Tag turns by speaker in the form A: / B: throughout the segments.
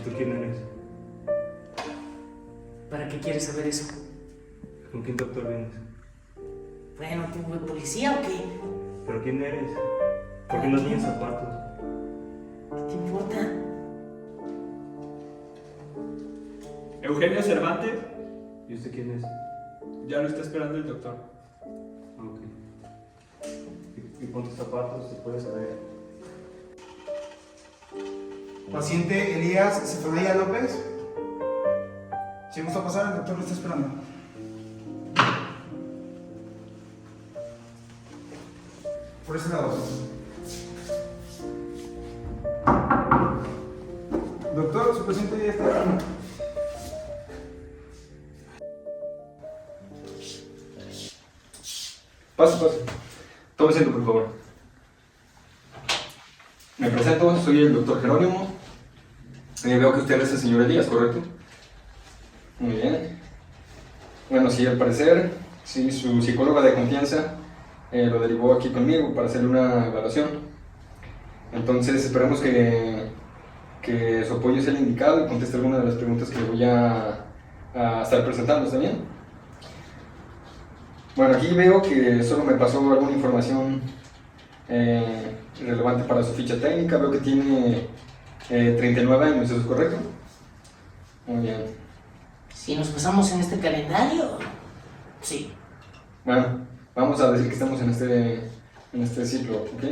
A: tú quién eres?
B: ¿Para qué quieres saber eso?
A: ¿Con quién doctor vienes?
B: Bueno, ¿tú de policía o qué?
A: ¿Pero quién eres? ¿Por qué no tienes zapatos?
B: ¿Qué te importa?
C: Eugenio Cervantes,
A: ¿Y usted quién es?
C: ya lo está esperando el doctor.
A: Ok. ¿Y pon tus zapatos? ¿Se puede saber?
D: Paciente Elías Zefanía López. Si gusta pasar, el doctor lo está esperando. Por ese lado. Doctor, su paciente ya está aquí.
E: Pase. Tome asiento, por favor. Me presento, soy el doctor Jerónimo. Veo que usted es el señor Elías, ¿correcto? Muy bien. Bueno, sí, al parecer, sí, su psicóloga de confianza lo derivó aquí conmigo para hacerle una evaluación. Entonces, esperemos que su apoyo sea el indicado y conteste alguna de las preguntas que le voy a estar presentando, ¿está bien? Bueno, aquí veo que solo me pasó alguna información relevante para su ficha técnica. Veo que tiene 39 años, ¿eso es correcto? Muy bien.
B: Si nos pasamos en este calendario, sí.
E: Bueno, vamos a decir que estamos en este ciclo, ¿ok?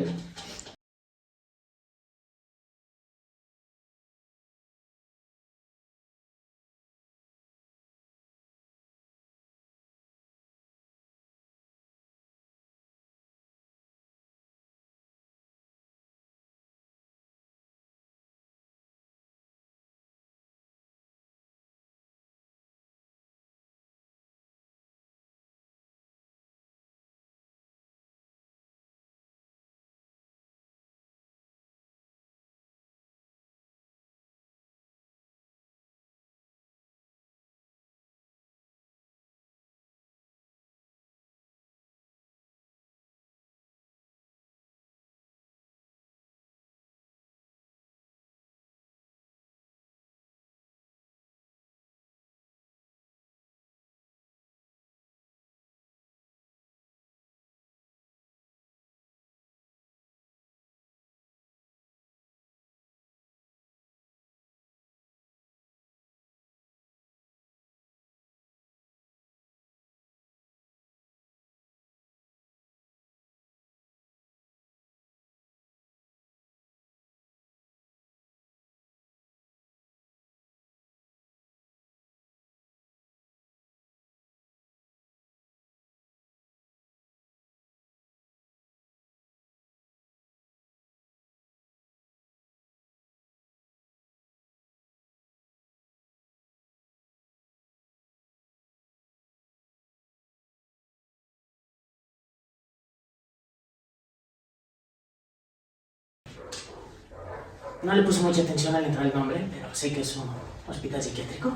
B: No le puse mucha atención al entrar el nombre, pero sé que es un hospital psiquiátrico.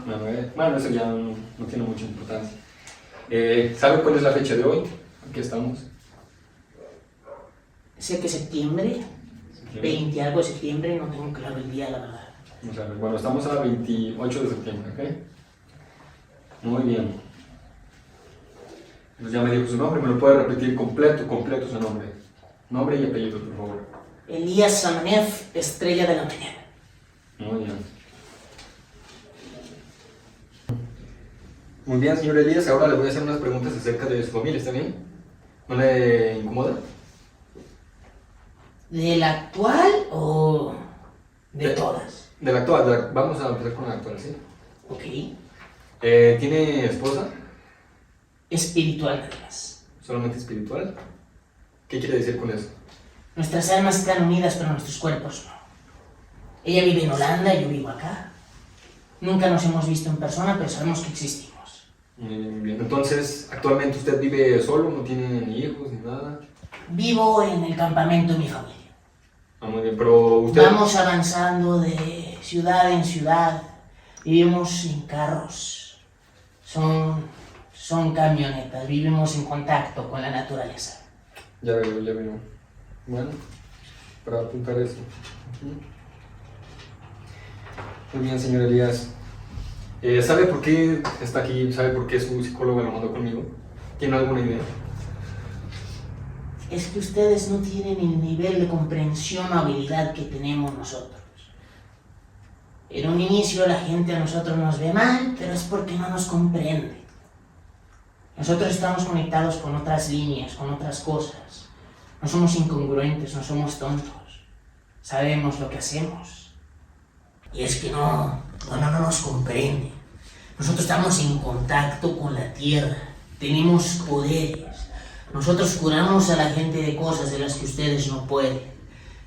E: Bueno, eso ya no tiene mucha importancia. ¿Sabe cuál es la fecha de hoy? Aquí estamos.
B: Sé que septiembre, 20 algo de septiembre, no tengo claro el día, la verdad.
E: Vamos a ver. Bueno, estamos a 28 de septiembre, ¿ok? Muy bien. Pues ya me dijo su nombre, me lo puede repetir completo su nombre. Nombre y apellido, por favor.
B: Elías Zamanev, Estrella de la Mañana.
E: Muy bien. Muy bien, señor Elías, ahora le voy a hacer unas preguntas acerca de su familia, ¿está bien? ¿No le incomoda?
B: ¿De la actual o de todas?
E: De la actual, vamos a empezar con la actual, ¿sí?
B: Ok.
E: ¿Tiene esposa?
B: Espiritual nada más.
E: ¿Solamente espiritual? ¿Qué quiere decir con eso?
B: Nuestras almas están unidas, pero nuestros cuerpos no. Ella vive en Holanda y yo vivo acá. Nunca nos hemos visto en persona, pero sabemos que existimos.
E: Muy bien. Entonces, ¿actualmente usted vive solo? ¿No tiene ni hijos ni nada?
B: Vivo en el campamento de mi familia.
E: Ah, muy bien, pero usted...
B: Vamos avanzando de ciudad en ciudad. Vivimos en carros. Son camionetas. Vivimos en contacto con la naturaleza.
E: Ya veo. Bueno, para apuntar eso. Muy bien, señor Elías. ¿Sabe por qué está aquí? ¿Sabe por qué su psicóloga lo mandó conmigo? ¿Tiene alguna idea?
B: Es que ustedes no tienen el nivel de comprensión o habilidad que tenemos nosotros. En un inicio la gente a nosotros nos ve mal, pero es porque no nos comprende. Nosotros estamos conectados con otras líneas, con otras cosas. No somos incongruentes, no somos tontos. Sabemos lo que hacemos. Y es que no nos comprende. Nosotros estamos en contacto con la tierra. Tenemos poderes. Nosotros curamos a la gente de cosas de las que ustedes no pueden.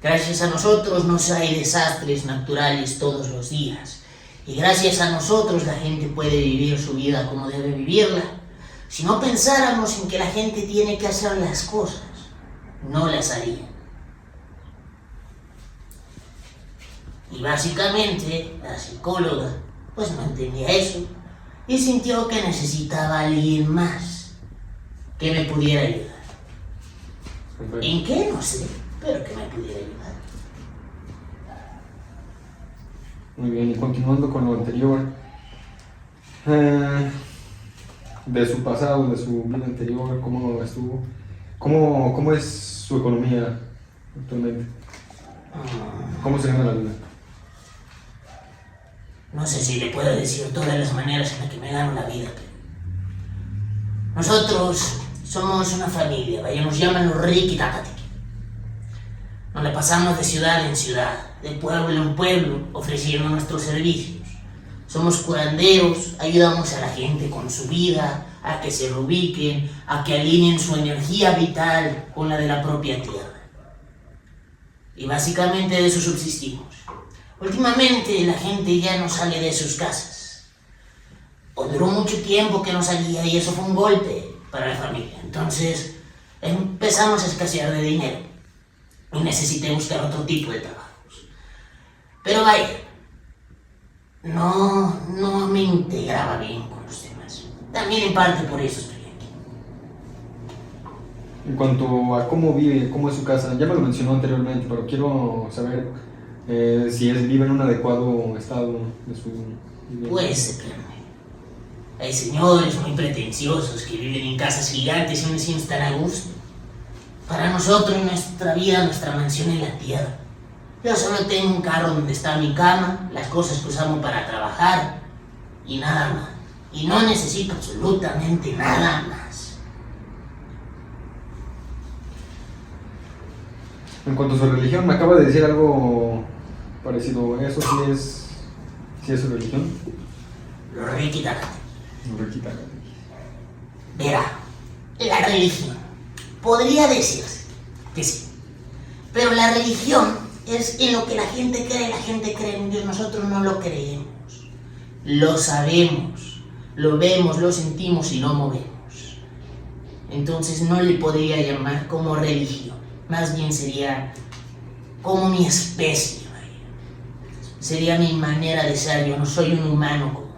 B: Gracias a nosotros no hay desastres naturales todos los días. Y gracias a nosotros la gente puede vivir su vida como debe vivirla. Si no pensáramos en que la gente tiene que hacer las cosas, no las haría. Y básicamente la psicóloga pues no entendía eso y sintió que necesitaba a alguien más que me pudiera ayudar. ¿En qué? No sé, pero que me pudiera ayudar.
E: Muy bien, y continuando con lo anterior, de su pasado, de su vida anterior, ¿cómo estuvo? ¿Cómo es su economía actualmente? ¿Cómo se gana la vida?
B: No sé si le puedo decir todas las maneras en las que me gano la vida, pero nosotros somos una familia, vaya, nos llaman los Ricky Takatiki. Nos la pasamos de ciudad en ciudad, de pueblo en pueblo, ofreciendo nuestros servicios. Somos curanderos, ayudamos a la gente con su vida, a que se reubiquen, a que alineen su energía vital con la de la propia tierra. Y básicamente de eso subsistimos. Últimamente la gente ya no sale de sus casas. O duró mucho tiempo que no salía y eso fue un golpe para la familia. Entonces empezamos a escasear de dinero y necesité buscar otro tipo de trabajos. Pero vaya, no me integraba bien con los demás. También en parte por eso estoy aquí.
E: En cuanto a cómo vive, cómo es su casa, ya me lo mencionó anteriormente, pero quiero saber si vive en un adecuado estado de su vivienda.
B: Pues, espérame. Hay señores muy pretenciosos que viven en casas gigantes y aún así no están a gusto. Para nosotros, nuestra vida, nuestra mansión en la tierra. Yo solo tengo un carro donde está mi cama, las cosas que usamos para trabajar y nada más. Y no necesito absolutamente nada más.
E: En cuanto a su religión, me acaba de decir algo parecido. ¿Eso sí es su religión?
B: Lo requitácate.
E: Requitaca.
B: Verá, la religión. Podría decirse que sí. Pero la religión es en lo que la gente cree en Dios. Nosotros no lo creemos. Lo sabemos, lo vemos, lo sentimos y lo movemos. Entonces no le podría llamar como religión. Más bien sería como mi especie. Sería mi manera de ser. Yo no soy un humano común.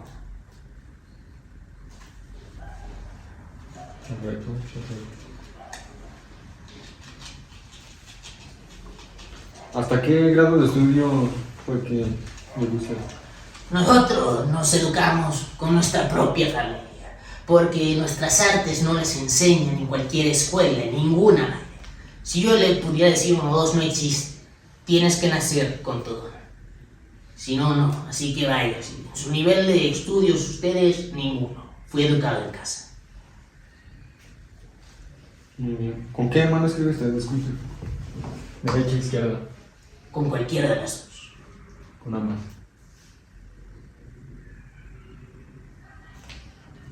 E: Correcto. ¿Hasta qué grado de estudio fue que llegó usted?
B: Nosotros nos educamos con nuestra propia familia, porque nuestras artes no las enseñan en cualquier escuela, en ninguna manera. Si yo le pudiera decir 1 o 2, no existe. Tienes que nacer con todo. Si no, no. Así que vaya. Su nivel de estudios, ustedes, ninguno. Fui educado en casa.
E: Muy bien. ¿Con qué mano escribe usted? Disculpe. ¿Derecha, izquierda?
B: Con cualquiera de las dos.
E: Con ambas.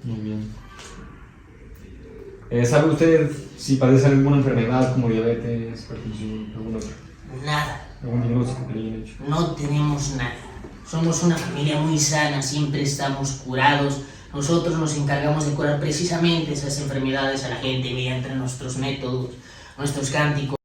E: Muy bien. ¿Sabe usted si padece alguna enfermedad como diabetes, hipertensión, alguna otra?
B: Nada.
E: ¿Algún diagnóstico que le hayan hecho?
B: No tenemos nada. Somos una familia muy sana, siempre estamos curados. Nosotros nos encargamos de curar precisamente esas enfermedades a la gente mediante nuestros métodos, nuestros cánticos.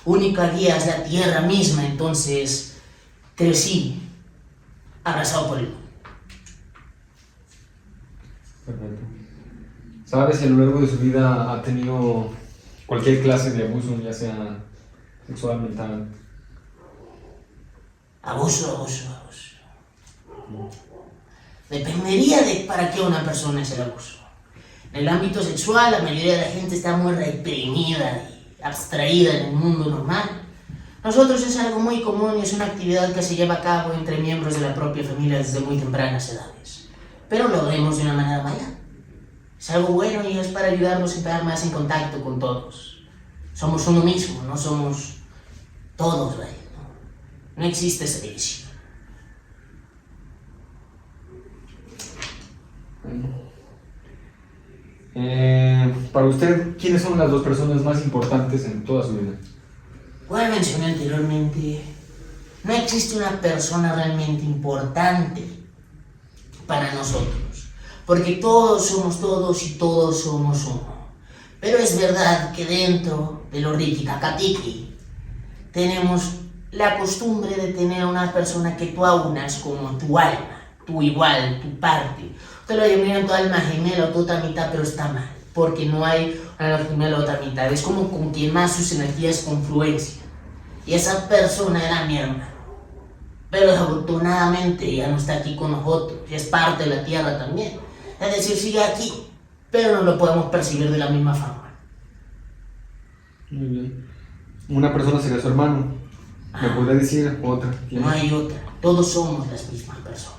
B: única guía es la tierra misma, entonces crecí abrazado por él.
E: Perfecto. ¿Sabes si a lo largo de su vida ha tenido cualquier clase de abuso, ya sea sexual, mental?
B: Abuso. Dependería de para qué una persona es el abuso. En el ámbito sexual, la mayoría de la gente está muy reprimida y abstraída en el mundo normal. Nosotros es algo muy común y es una actividad que se lleva a cabo entre miembros de la propia familia desde muy tempranas edades. Pero lo vemos de una manera mala. Es algo bueno y es para ayudarnos a estar más en contacto con todos. Somos uno mismo, no somos todos, ¿vale? No existe esa división.
E: Para usted, ¿quiénes son las dos personas más importantes en toda su vida?
B: Como mencioné anteriormente, no existe una persona realmente importante para nosotros, porque todos somos todos y todos somos uno. Pero es verdad que dentro de los Rikki-Tikki tenemos la costumbre de tener una persona que tú aunas como tu alma, tu igual, tu parte. Te lo llaman tu alma gemela o tu otra mitad, pero está mal, porque no hay una alma gemela o otra mitad. Es como con quien más sus energías confluencian. Y esa persona era mi hermano. Pero desafortunadamente ya no está aquí con nosotros, y es parte de la tierra también. Es decir, sigue aquí, pero no lo podemos percibir de la misma forma.
E: Muy bien. Una persona sería su hermano. ¿Me podría decir otra?
B: No hay otra, todos somos las mismas personas.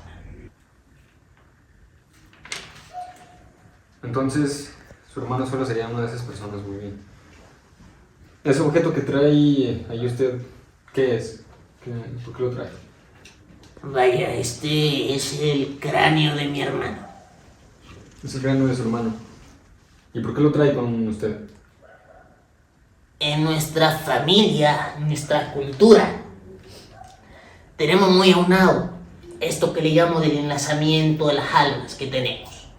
E: Entonces, su hermano solo sería una de esas personas, muy bien. ¿Ese objeto que trae ahí usted, qué es? ¿Por qué lo trae?
B: Vaya, este es el cráneo de mi hermano.
E: Es el cráneo de su hermano. ¿Y por qué lo trae con usted?
B: En nuestra familia, en nuestra cultura, tenemos muy aunado esto que le llamo del enlazamiento de las almas que tenemos.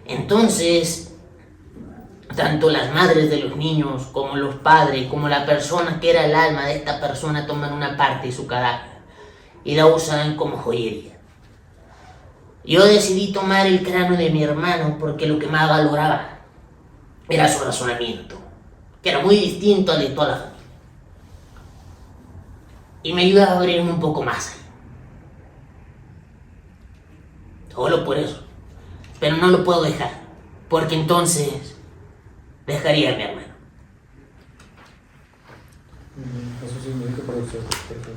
B: Entonces, tanto las madres de los niños, como los padres, como la persona que era el alma de esta persona toman una parte de su cadáver y la usan como joyería. Yo decidí tomar el cráneo de mi hermano porque lo que más valoraba era su razonamiento, que era muy distinto al de toda la familia. Y me ayuda a abrirme un poco más ahí. Solo por eso. Pero no lo puedo dejar, porque entonces dejaría a mi hermano.
E: Eso significa para usted. Perfecto.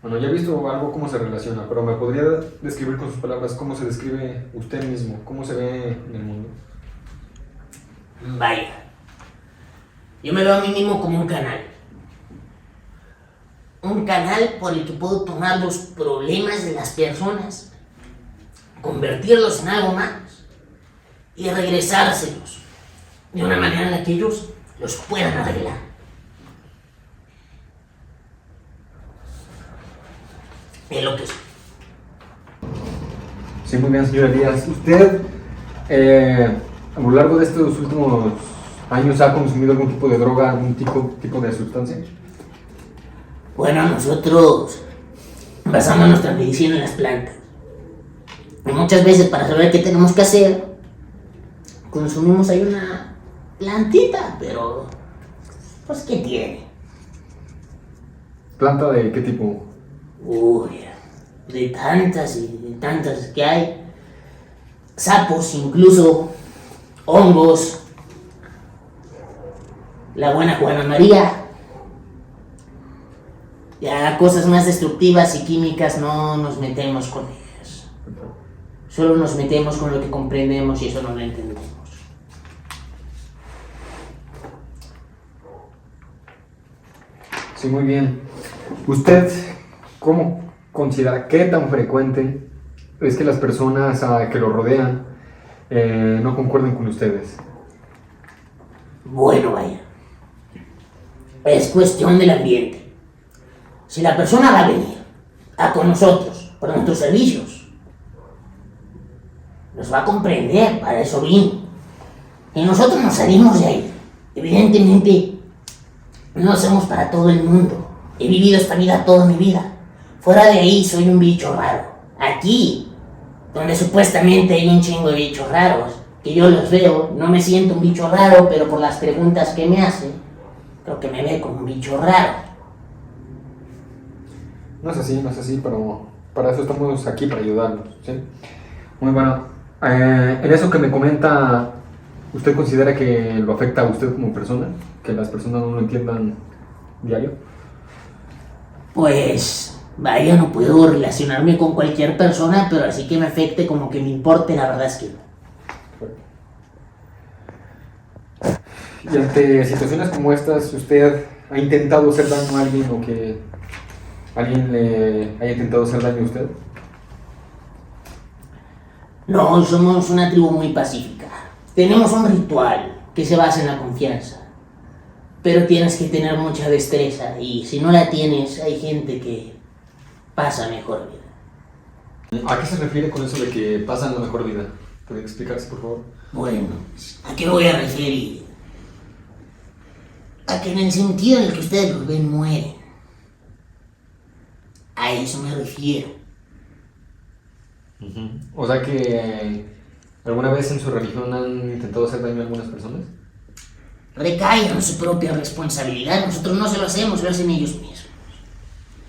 E: Bueno, ya he visto algo cómo se relaciona, pero ¿me podría describir con sus palabras cómo se describe usted mismo? ¿Cómo se ve en el mundo?
B: Vaya, yo me veo a mí mismo como un canal. Un canal por el que puedo tomar los problemas de las personas, convertirlos en algo más y regresárselos de una manera en la que ellos los puedan arreglar. Es lo que soy.
E: Sí, muy bien, señor Elías. ¿Usted a lo largo de estos últimos años ha consumido algún tipo de droga, algún tipo de sustancia?
B: Bueno, nosotros basamos nuestra medicina en las plantas. Y muchas veces para saber qué tenemos que hacer, consumimos ahí una plantita, pero pues ¿qué tiene?
E: ¿Planta de qué tipo?
B: Uy, de tantas y de tantas que hay. Sapos, incluso hongos, la buena Juana María. Ya cosas más destructivas y químicas no nos metemos con ellas. Solo nos metemos con lo que comprendemos y eso no lo entendemos.
E: Sí, muy bien. ¿Usted cómo considera qué tan frecuente es que las personas que lo rodean no concuerden con ustedes?
B: Bueno, vaya. Es cuestión del ambiente. Si la persona va a venir con nosotros, por nuestros servicios, nos va a comprender, para eso vino. Y nosotros nos salimos de ahí. Evidentemente, no somos para todo el mundo. He vivido esta vida toda mi vida. Fuera de ahí soy un bicho raro. Aquí, donde supuestamente hay un chingo de bichos raros, que yo los veo, no me siento un bicho raro, pero por las preguntas que me hacen, creo que me ve como un bicho raro.
E: No es así, pero para eso estamos aquí, para ayudarlos, ¿sí? Muy bueno. En eso que me comenta, ¿usted considera que lo afecta a usted como persona? ¿Que las personas no lo entiendan diario?
B: Pues, vaya, no puedo relacionarme con cualquier persona, pero así que me afecte como que me importe, la verdad es que no.
E: Y ante situaciones como estas, ¿usted ha intentado hacer daño a alguien o que alguien le haya intentado hacer daño a usted?
B: No, somos una tribu muy pacífica. Tenemos un ritual que se basa en la confianza. Pero tienes que tener mucha destreza y si no la tienes, hay gente que pasa mejor vida.
E: ¿A qué se refiere con eso de que pasan la mejor vida? ¿Puede explicarse, por favor?
B: Bueno, ¿a qué me voy a referir? A que en el sentido en el que ustedes los ven mueren. A eso me refiero.
E: O sea que ¿alguna vez en su religión han intentado hacer daño a algunas personas?
B: Recae en su propia responsabilidad. Nosotros no se lo hacemos, lo hacen ellos mismos.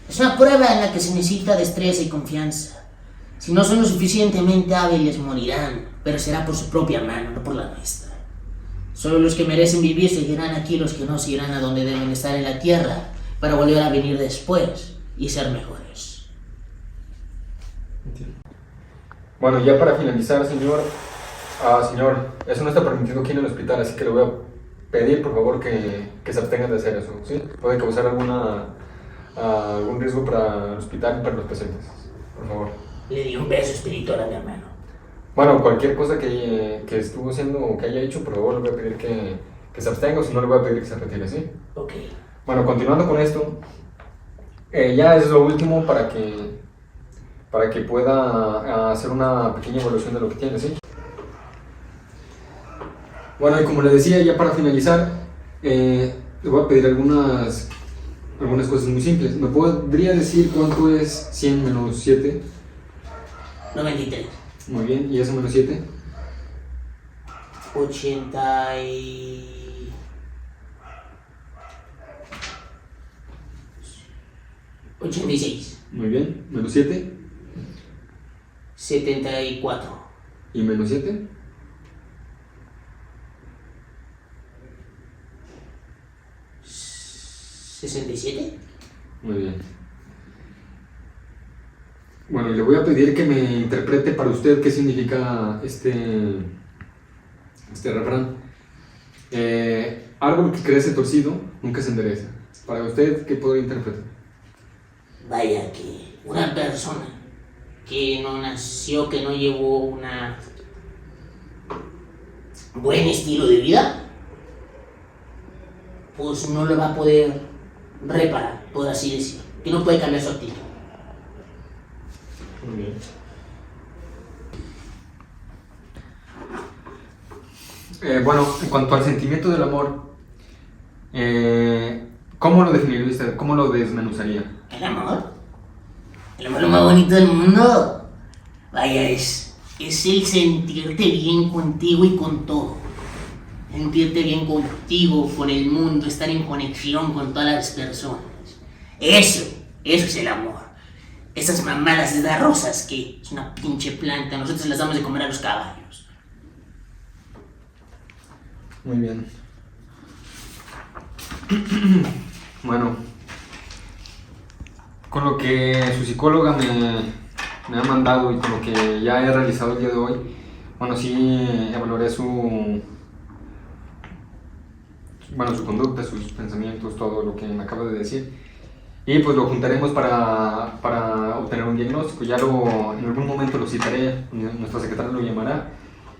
B: Es una prueba en la que se necesita destreza y confianza. Si no son lo suficientemente hábiles, morirán, pero será por su propia mano, no por la nuestra. Solo los que merecen vivir seguirán aquí, los que no seguirán a donde deben estar en la tierra, para volver a venir después y ser mejores.
E: Entiendo. Bueno, ya para finalizar, señor, eso no está permitido aquí en el hospital, así que le voy a pedir, por favor, que se abstengan de hacer eso, ¿sí? Puede causar algún riesgo para el hospital y para los pacientes, por favor.
B: Le di un beso espiritual a mi hermano.
E: Bueno, cualquier cosa que estuvo haciendo o que haya hecho, por favor, le voy a pedir que se abstenga, o si no, le voy a pedir que se retire, ¿sí?
B: Ok.
E: Bueno, continuando con esto, ya es lo último para que pueda hacer una pequeña evaluación de lo que tiene, ¿sí? Bueno, y como le decía, ya para finalizar, le voy a pedir algunas cosas muy simples. ¿Me podría decir cuánto es 100 menos 7?
B: 93.
E: Muy bien, ¿y eso menos 7?
B: 86.
E: Muy bien, menos 7.
B: 74.
E: ¿Y menos 7?
B: 67.
E: Muy bien. Bueno, y le voy a pedir que me interprete para usted qué significa este refrán. Árbol que crece torcido nunca se endereza. Para usted, ¿qué podría interpretar?
B: Vaya que una persona que no nació, que no llevó un buen estilo de vida, pues no lo va a poder reparar, por así decirlo. Que no puede cambiar su actitud.
E: Muy bien. Bueno, en cuanto al sentimiento del amor, ¿cómo lo definiría usted? ¿Cómo lo desmenuzaría?
B: ¿El amor? El amor es lo más bonito del mundo. Vaya, es el sentirte bien contigo y con todo. Sentirte bien contigo, con el mundo, estar en conexión con todas las personas. Eso es el amor. Esas mamadas de dar rosas, que es una pinche planta, nosotros las damos de comer a los caballos.
E: Muy bien. Bueno, con lo que su psicóloga me ha mandado y con lo que ya he realizado el día de hoy, bueno, sí evaluaré su conducta, sus pensamientos, todo lo que me acaba de decir. Y pues lo juntaremos para obtener un diagnóstico. En algún momento lo citaré, nuestra secretaria lo llamará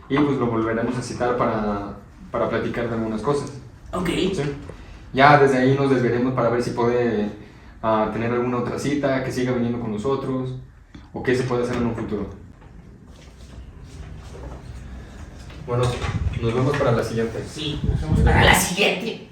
E: y pues lo volveremos a citar para platicar de algunas cosas.
B: Ok.
E: ¿Sí? Ya desde ahí nos desviaremos para ver si puede tener alguna otra cita, que siga viniendo con nosotros o qué se puede hacer en un futuro. Bueno, nos vemos para la siguiente.
B: Sí, nos vemos para la siguiente.